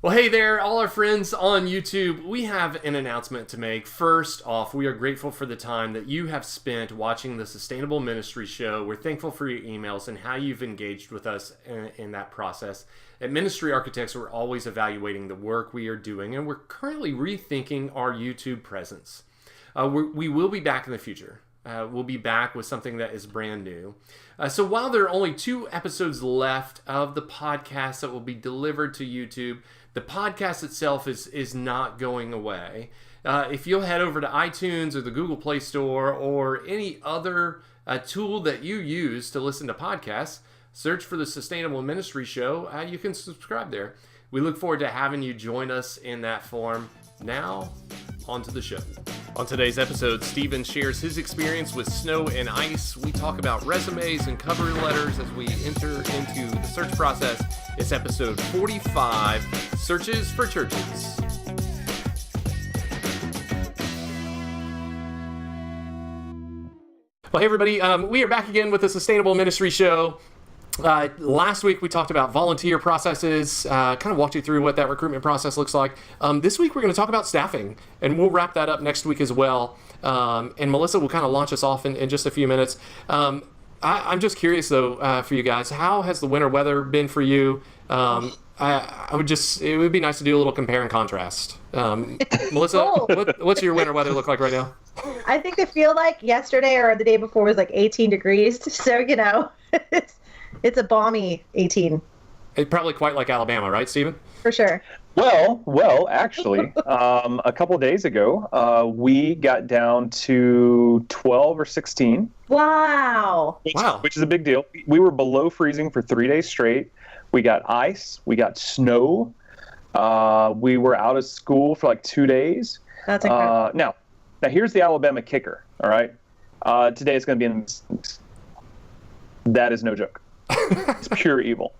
Well, hey there, all our friends on YouTube. We have an announcement to make. First off, we are grateful for the time that you have spent watching the Sustainable Ministry Show. We're thankful for your emails and how you've engaged with us in that process. At Ministry Architects, we're always evaluating the work we are doing, and we're currently rethinking our YouTube presence. We will be back in the future. We'll be back with something that is brand new. So while there are only 2 episodes left of the podcast that will be delivered to YouTube, the podcast itself is not going away. If you'll head over to iTunes or the Google Play Store or any other tool that you use to listen to podcasts, search for the Sustainable Ministry Show. You can subscribe there. We look forward to having you join us in that form. Now, on to the show. On today's episode, Stephen shares his experience with snow and ice. We talk about resumes and cover letters as we enter into the search process. It's episode 45, Searches for Churches. Well, hey everybody, we are back again with the Sustainable Ministry Show. Last week we talked about volunteer processes, kind of walked you through what that recruitment process looks like. This week we're going to talk about staffing, and we'll wrap that up next week as well. And Melissa will kind of launch us off in just a few minutes. I'm just curious though, for you guys, how has the winter weather been for you? It would be nice to do a little compare and contrast. Melissa, what's your winter weather look like right now? I think I feel like yesterday or the day before was like 18 degrees. So, it's a balmy 18. It's probably quite like Alabama, right, Stephen? For sure. Well, actually, a couple of days ago, we got down to 12 or 16. Wow. Which is a big deal. We were below freezing for 3 days straight. We got ice. We got snow. We were out of school for like 2 days. That's incredible. Now, here's the Alabama kicker, all right? Today it's going to be in the... That is no joke. It's pure evil.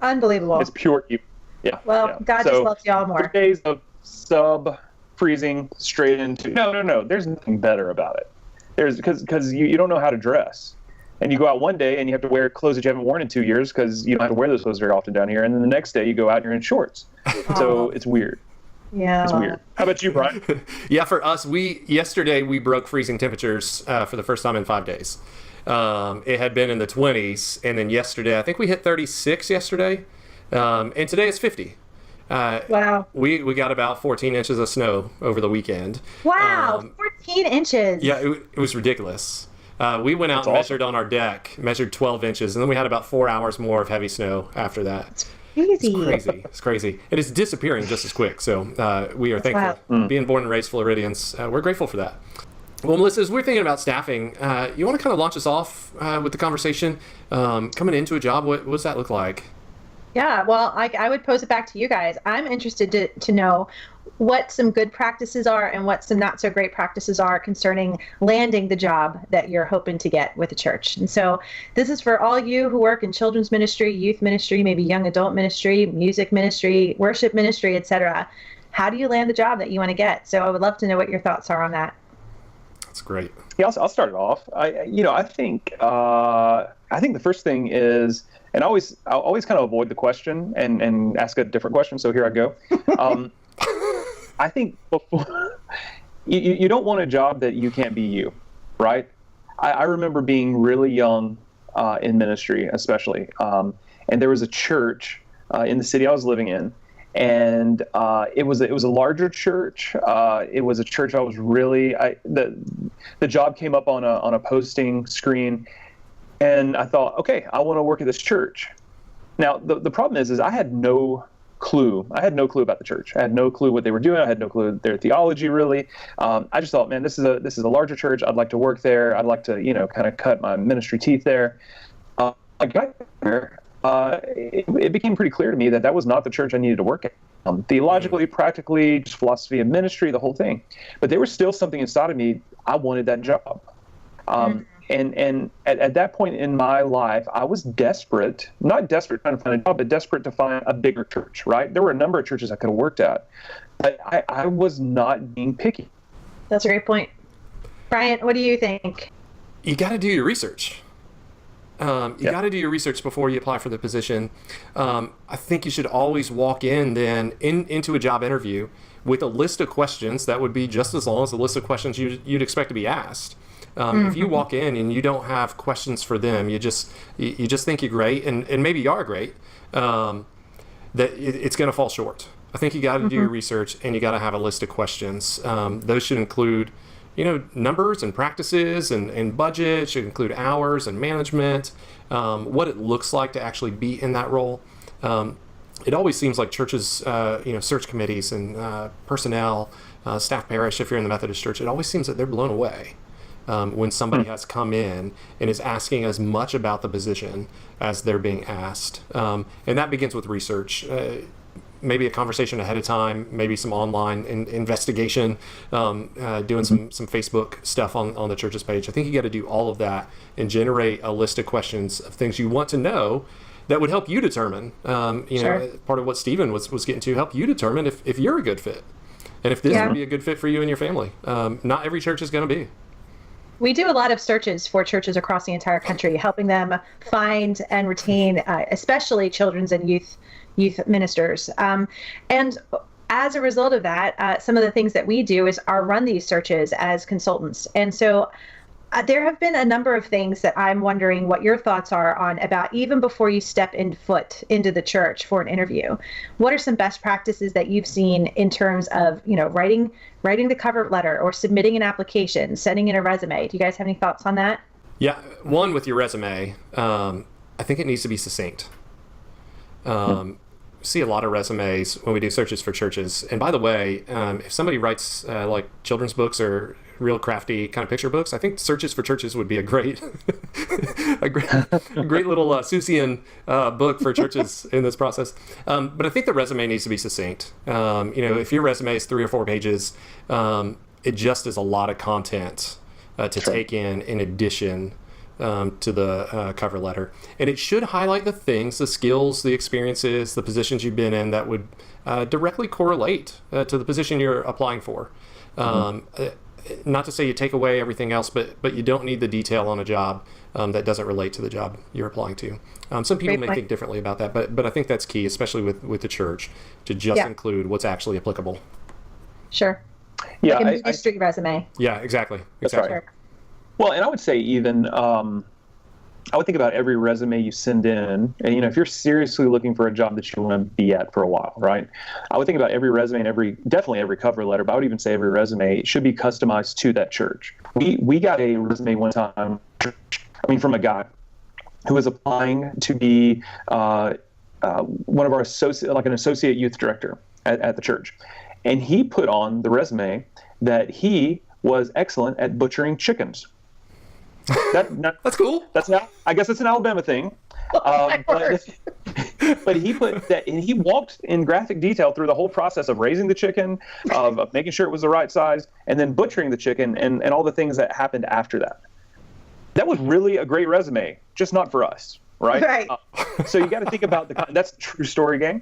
Unbelievable. It's pure evil. Yeah. Well, yeah. God just loves y'all more. 3 days of sub-freezing straight into... No. There's nothing better about it. Because you don't know how to dress. And you go out one day and you have to wear clothes that you haven't worn in 2 years because you don't have to wear those clothes very often down here. And then the next day you go out and you're in shorts. So it's weird. Yeah. It's weird. How about you, Brian? Yeah, for us, yesterday we broke freezing temperatures for the first time in 5 days. It had been in the 20s, and then yesterday, I think we hit 36 yesterday, and today it's 50. Wow. We got about 14 inches of snow over the weekend. Wow, 14 inches. Yeah, it was ridiculous. We went out and measured on our deck, measured 12 inches, and then we had about 4 hours more of heavy snow after that. It's crazy. It's crazy. It is disappearing just as quick, so we are thankful. Wow. Being born and raised Floridians, we're grateful for that. Well, Melissa, as we're thinking about staffing, you want to kind of launch us off with the conversation? Coming into a job, what does that look like? Yeah, well, I would pose it back to you guys. I'm interested to know what some good practices are and what some not so great practices are concerning landing the job that you're hoping to get with a church. And so this is for all you who work in children's ministry, youth ministry, maybe young adult ministry, music ministry, worship ministry, etc. How do you land the job that you want to get? So I would love to know what your thoughts are on that. That's great. Yeah, I'll start it off. I think the first thing is, and I'll always kind of avoid the question and ask a different question. So here I go. I think before you don't want a job that you can't be you, right? I remember being really young in ministry, especially, and there was a church in the city I was living in. And it was a larger church. It was a church I was really the job came up on a posting screen, and I thought, okay, I want to work at this church. Now the problem is I had no clue. I had no clue about the church. I had no clue what they were doing. I had no clue their theology really. I just thought, man, this is a larger church. I'd like to work there. I'd like to kind of cut my ministry teeth there. I got there. It became pretty clear to me that was not the church I needed to work at. Theologically, practically, just philosophy of ministry, the whole thing. But there was still something inside of me. I wanted that job. And at that point in my life, I was desperate, not desperate trying to find a job, but desperate to find a bigger church, right? There were a number of churches I could have worked at, but I was not being picky. That's a great point. Brian, what do you think? You got to do your research. You got to do your research before you apply for the position. I think you should always walk in then into a job interview with a list of questions that would be just as long as the list of questions you'd expect to be asked. If you walk in and you don't have questions for them, you just think you're great, and maybe you are great, that it's going to fall short. I think you got to do your research, and you got to have a list of questions. Those should include, numbers and practices and budget. Should include hours and management, what it looks like to actually be in that role. It always seems like churches, search committees and personnel, staff parish, if you're in the Methodist Church, it always seems that they're blown away when somebody has come in and is asking as much about the position as they're being asked. And that begins with research. Maybe a conversation ahead of time, maybe some online investigation, doing some Facebook stuff on the church's page. I think you got to do all of that and generate a list of questions of things you want to know that would help you determine, part of what Stephen was getting to, help you determine if you're a good fit and if this would be a good fit for you and your family. Not every church is going to be. We do a lot of searches for churches across the entire country, helping them find and retain, especially children's and youth ministers. And as a result of that, some of the things that we do is run these searches as consultants. And so there have been a number of things that I'm wondering what your thoughts are on about even before you step foot into the church for an interview. What are some best practices that you've seen in terms of, writing the cover letter or submitting an application, sending in a resume? Do you guys have any thoughts on that? Yeah, one with your resume, I think it needs to be succinct. See a lot of resumes when we do searches for churches. And by the way, if somebody writes like children's books or real crafty kind of picture books, I think searches for churches would be a great little Seussian book for churches in this process. But I think the resume needs to be succinct. If your resume is 3 or 4 pages, it just is a lot of content to take in addition to the cover letter. And it should highlight the things, the skills, the experiences, the positions you've been in that would directly correlate to the position you're applying for. Not to say you take away everything else, but you don't need the detail on a job that doesn't relate to the job you're applying to. Some people may think differently about that, but I think that's key, especially with the church, to just include what's actually applicable. Sure. Yeah, like a ministry resume. Yeah, exactly. That's right. Sure. Well, and I would say even, I would think about every resume you send in, and if you're seriously looking for a job that you want to be at for a while, right? I would think about every resume and definitely every cover letter, but I would even say every resume should be customized to that church. We got a resume one time, from a guy who was applying to be one of our an associate youth director at the church, and he put on the resume that he was excellent at butchering chickens. That's cool. I guess it's an Alabama thing. But he put that, and he walked in graphic detail through the whole process of raising the chicken, of making sure it was the right size, and then butchering the chicken, and all the things that happened after that. That was really a great resume, just not for us, right? Right. So you got to think about that's a true story, gang.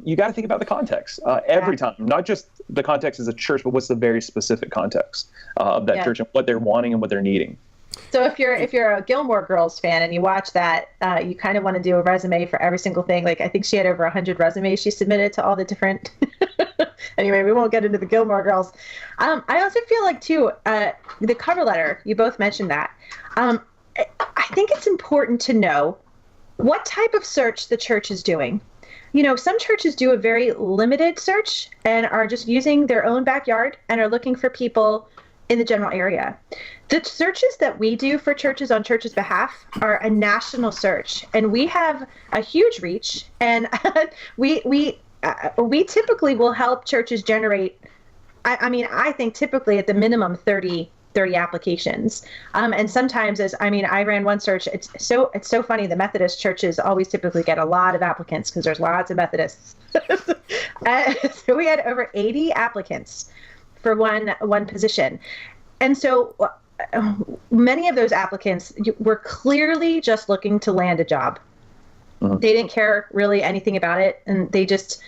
You got to think about the context every time, not just the context as a church, but what's the very specific context of that church and what they're wanting and what they're needing. So if you're a Gilmore Girls fan and you watch that, you kind of want to do a resume for every single thing. Like I think she had over 100 resumes she submitted to all the different. Anyway, we won't get into the Gilmore Girls. I also feel like too the cover letter. You both mentioned that. I think it's important to know what type of search the church is doing. Some churches do a very limited search and are just using their own backyard and are looking for people in the general area. The searches that we do for churches on churches' behalf are a national search, and we have a huge reach. And we typically will help churches generate. I think typically at the minimum 30 applications. And sometimes I ran one search. It's so funny. The Methodist churches always typically get a lot of applicants because there's lots of Methodists. So we had over 80 applicants for one position. And so many of those applicants were clearly just looking to land a job. Uh-huh. They didn't care really anything about it. And they just,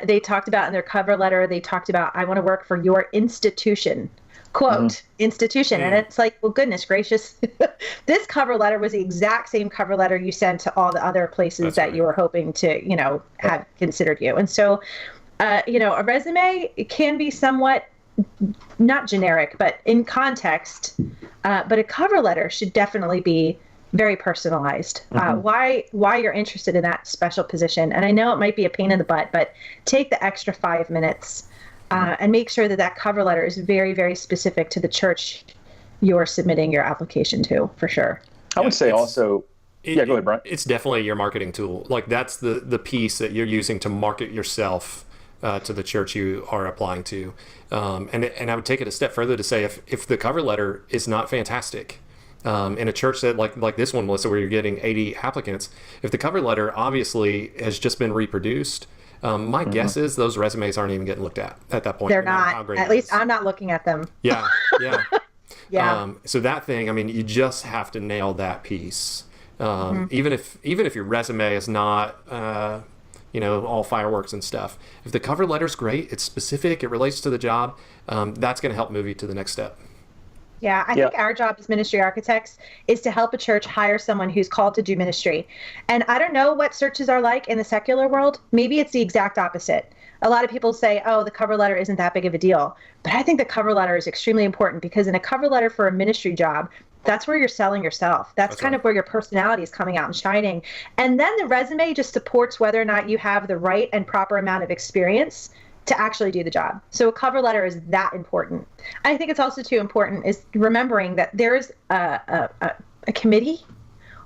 they talked about in their cover letter, they talked about, I want to work for your institution. quote, institution. And it's like, well, goodness gracious, this cover letter was the exact same cover letter you sent to all the other places that you were hoping to, have considered you. And so, a resume, it can be somewhat not generic, but in context, but a cover letter should definitely be very personalized. Why you're interested in that special position. And I know it might be a pain in the butt, but take the extra 5 minutes and make sure that cover letter is very, very specific to the church you're submitting your application to, for sure. I would say also, go ahead, Brian. It's definitely your marketing tool. Like, that's the piece that you're using to market yourself to the church you are applying to. And I would take it a step further to say if the cover letter is not fantastic, in a church that like this one, Melissa, where you're getting 80 applicants, if the cover letter obviously has just been reproduced, my guess is those resumes aren't even getting looked at that point. They're not. At least I'm not looking at them. Yeah. Yeah. So that thing, I mean, you just have to nail that piece. Even if your resume is not, all fireworks and stuff. If the cover letter's great, it's specific, it relates to the job, that's going to help move you to the next step. Yeah, I think our job as ministry architects is to help a church hire someone who's called to do ministry. And I don't know what searches are like in the secular world. Maybe it's the exact opposite. A lot of people say, oh, the cover letter isn't that big of a deal. But I think the cover letter is extremely important, because in a cover letter for a ministry job, that's where you're selling yourself. That's kind of where your personality is coming out and shining. And then the resume just supports whether or not you have the right and proper amount of experience to actually do the job. So a cover letter is that important. I think it's also too important is remembering that there's a committee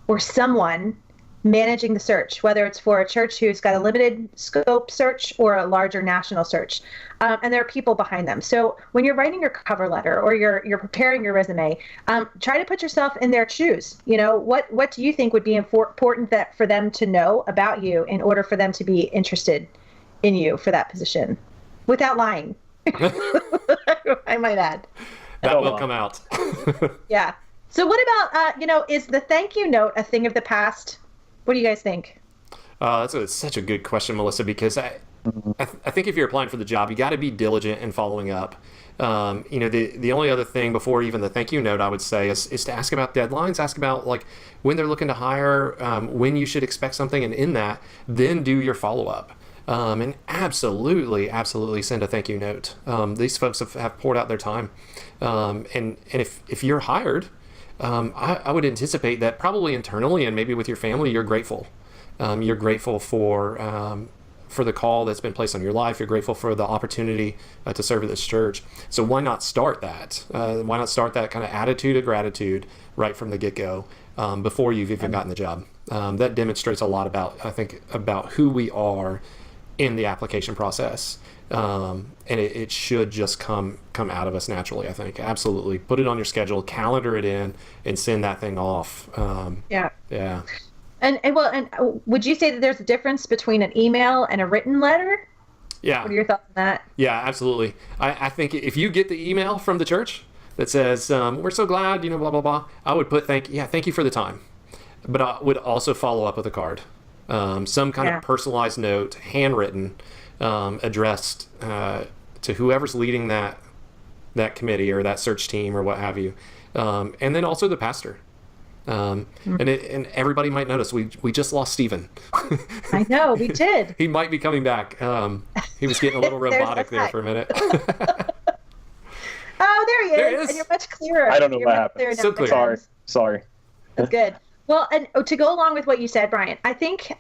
or someone managing the search, whether it's for a church who's got a limited scope search or a larger national search. And there are people behind them. So when you're writing your cover letter or you're preparing your resume, try to put yourself in their shoes. What do you think would be important that for them to know about you in order for them to be interested in you for that position? Without lying. I might add. That will come out. Yeah. So what about, is the thank you note a thing of the past? What do you guys think? That's such a good question, Melissa, because I think if you're applying for the job, you got to be diligent in following up. The only other thing before even the thank you note, I would say, is to ask about deadlines, ask about like when they're looking to hire, when you should expect something, and in that, then do your follow-up. And absolutely send a thank you note. These folks have poured out their time. And if you're hired, I would anticipate that probably internally and maybe with your family, you're grateful. You're grateful for the call that's been placed on your life. You're grateful for the opportunity to serve at this church. So why not start that? Why not start that kind of attitude of gratitude right from the get-go before you've even gotten the job? That demonstrates a lot about who we are in the application process. And it should just come out of us naturally, I think. Absolutely. Put it on your schedule, calendar it in, and send that thing off. Yeah. And would you say that there's a difference between an email and a written letter? Yeah. What are your thoughts on that? Yeah, absolutely. I think if you get the email from the church that says, we're so glad, blah, blah, blah, I would put thank you for the time. But I would also follow up with a card. Some kind of personalized note, handwritten, addressed to whoever's leading that committee or that search team or what have you, and then also the pastor. And everybody might notice we just lost Stephen. I know, we did. He might be coming back. He was getting a little robotic there for a minute. Oh, there he is. There he is. And you're much clearer. I don't know what happened. So clear. Sorry. That's good. Well, and to go along with what you said, Brian, I think,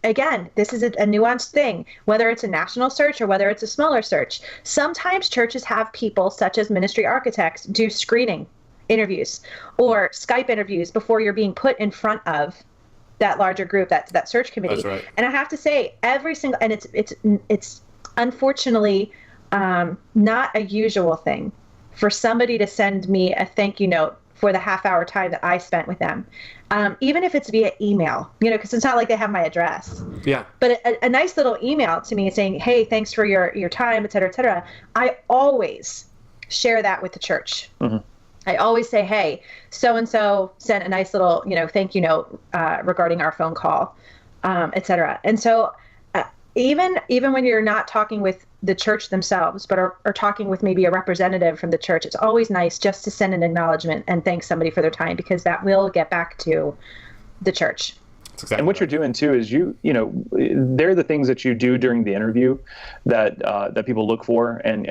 again, this is a nuanced thing, whether it's a national search or whether it's a smaller search. Sometimes churches have people, such as ministry architects, do screening interviews or Skype interviews before you're being put in front of that larger group, that search committee. That's right. And I have to say, every single, and it's unfortunately not a usual thing for somebody to send me a thank you note for the half-hour time that I spent with them, even if it's via email, because it's not like they have my address. Yeah. But a nice little email to me saying, hey, thanks for your time, et cetera, et cetera. I always share that with the church. Mm-hmm. I always say, hey, so-and-so sent a nice little, thank you note regarding our phone call, et cetera. And so even when you're not talking with the church themselves, but are talking with maybe a representative from the church, it's always nice just to send an acknowledgement and thank somebody for their time, because that will get back to the church. Exactly and what you're doing too is they're the things that you do during the interview that people look for, and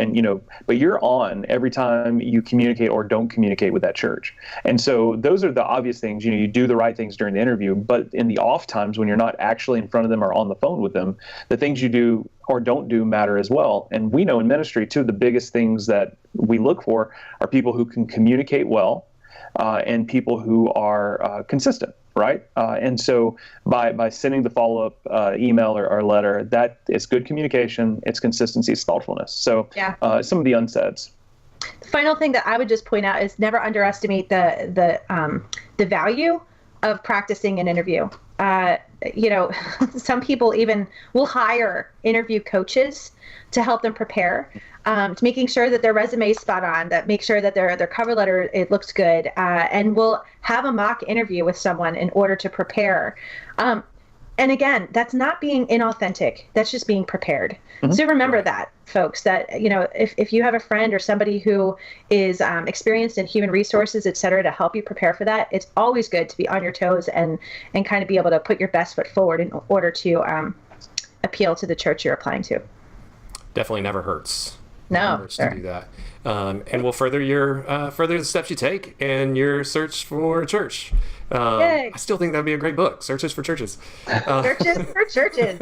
but you're on every time you communicate or don't communicate with that church. And so those are the obvious things. You do the right things during the interview, but in the off times when you're not actually in front of them or on the phone with them, the things you do or don't do matter as well. And we know in ministry, two of the biggest things that we look for are people who can communicate well, and people who are consistent. Right. And so by sending the follow-up email or letter, that is good communication, it's consistency, it's thoughtfulness. So some of the unsaids. The final thing that I would just point out is never underestimate the value of practicing an interview. Some people even will hire interview coaches to help them prepare, to making sure that their resume is spot on, that make sure that their cover letter, it looks good, and will have a mock interview with someone in order to prepare. And again, that's not being inauthentic. That's just being prepared. Mm-hmm. So remember that, folks, that, if you have a friend or somebody who is experienced in human resources, et cetera, to help you prepare for that, it's always good to be on your toes and kind of be able to put your best foot forward in order to appeal to the church you're applying to. Definitely never hurts. No, hurts to do that. And will further the steps you take in your search for a church. I still think that'd be a great book, Searches for Churches. Searches for Churches.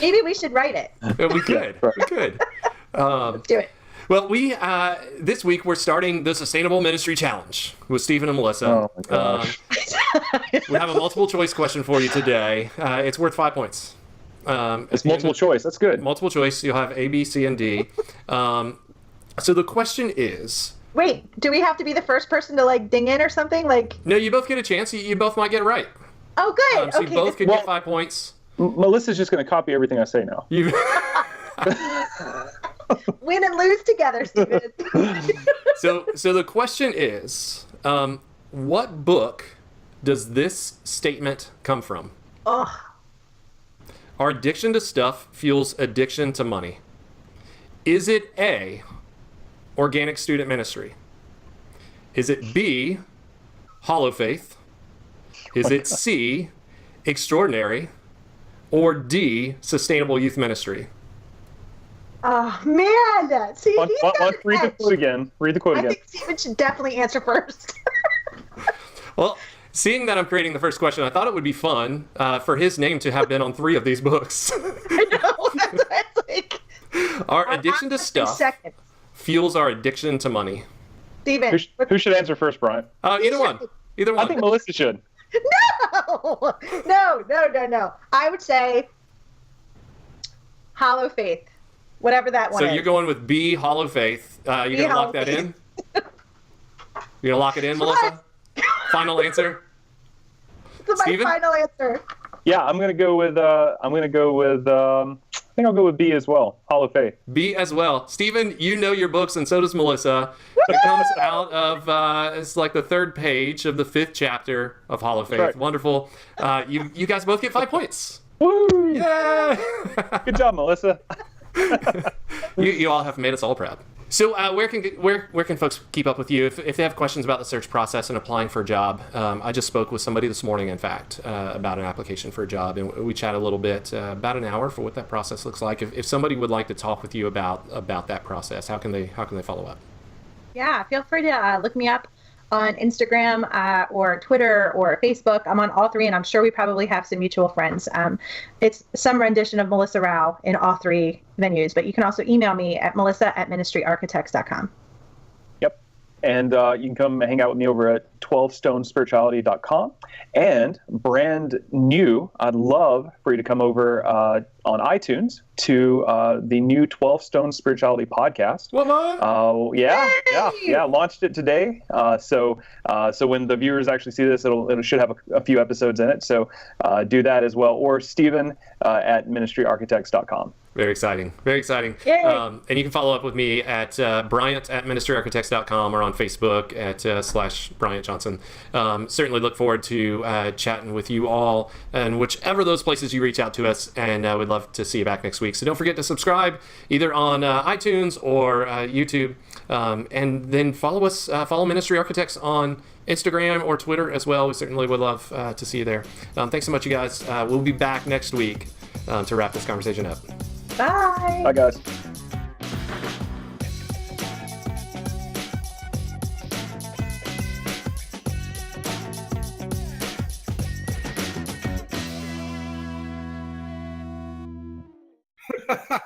Maybe we should write it. We could. We could. Let's do it. Well, this week we're starting the Sustainable Ministry Challenge with Stephen and Melissa. Oh my gosh. We have a multiple choice question for you today. It's worth 5 points. It's multiple choice. That's good. Multiple choice. You'll have A, B, C, and D. So the question is... Wait, do we have to be the first person to ding in or something? No, you both get a chance. You both might get it right. Oh, good. So you both could get 5 points. Melissa's just going to copy everything I say now. Win and lose together, Stephen. So the question is, what book does this statement come from? Oh. Our addiction to stuff fuels addiction to money. Is it A, Organic Student Ministry? Is it B, Hollow Faith? Is it C, Extraordinary? Or D, Sustainable Youth Ministry? Oh, man. See, read the quote again. I think Stephen should definitely answer first. Well, seeing that I'm creating the first question, I thought it would be fun for his name to have been on 3 of these books. I know. That's our addiction to stuff fuels our addiction to money. Stephen. Who should answer first, Brian? Either one. I think Melissa should. No. I would say Hollow Faith. Whatever that one is. So you're going with B, Hollow Faith. You going to lock that in? You going to lock it in, Melissa? Final answer? That's my final answer. Yeah, I'm going to go with I think I'll go with B as well. Hollow Faith. B as well. Stephen, you know your books, and so does Melissa. It comes out of it's like the 3rd page of the 5th chapter of Hollow Faith. Right. Wonderful. You guys both get 5 points. Woo! Yay! Good job, Melissa. You all have made us all proud. So where can folks keep up with you if they have questions about the search process and applying for a job? I just spoke with somebody this morning, in fact, about an application for a job, and we chatted a little bit, about an hour, for what that process looks like. If somebody would like to talk with you about that process, how can they follow up? Yeah, feel free to look me up on Instagram or Twitter or Facebook. I'm on all 3, and I'm sure we probably have some mutual friends. It's some rendition of Melissa Rao in all 3 venues, but you can also email me at melissa@ministryarchitects.com. Yep. And you can come hang out with me over at 12stonespirituality.com. And brand new, I'd love for you to come over on iTunes to the new 12 Stone Spirituality podcast. What? Yeah. Launched it today. So when the viewers actually see this, it should have a few episodes in it. So do that as well. Or Stephen at ministryarchitects.com. Very exciting. Very exciting. And you can follow up with me at Bryant at ministryarchitects.com or on Facebook at /Bryant John Wisconsin. Certainly look forward to chatting with you all and whichever those places you reach out to us, and we'd love to see you back next week. So don't forget to subscribe either on iTunes or YouTube, and then follow us, follow Ministry Architects on Instagram or Twitter as well. We certainly would love to see you there. Thanks so much, you guys. We'll be back next week to wrap this conversation up. Bye. Bye, guys. Ha ha!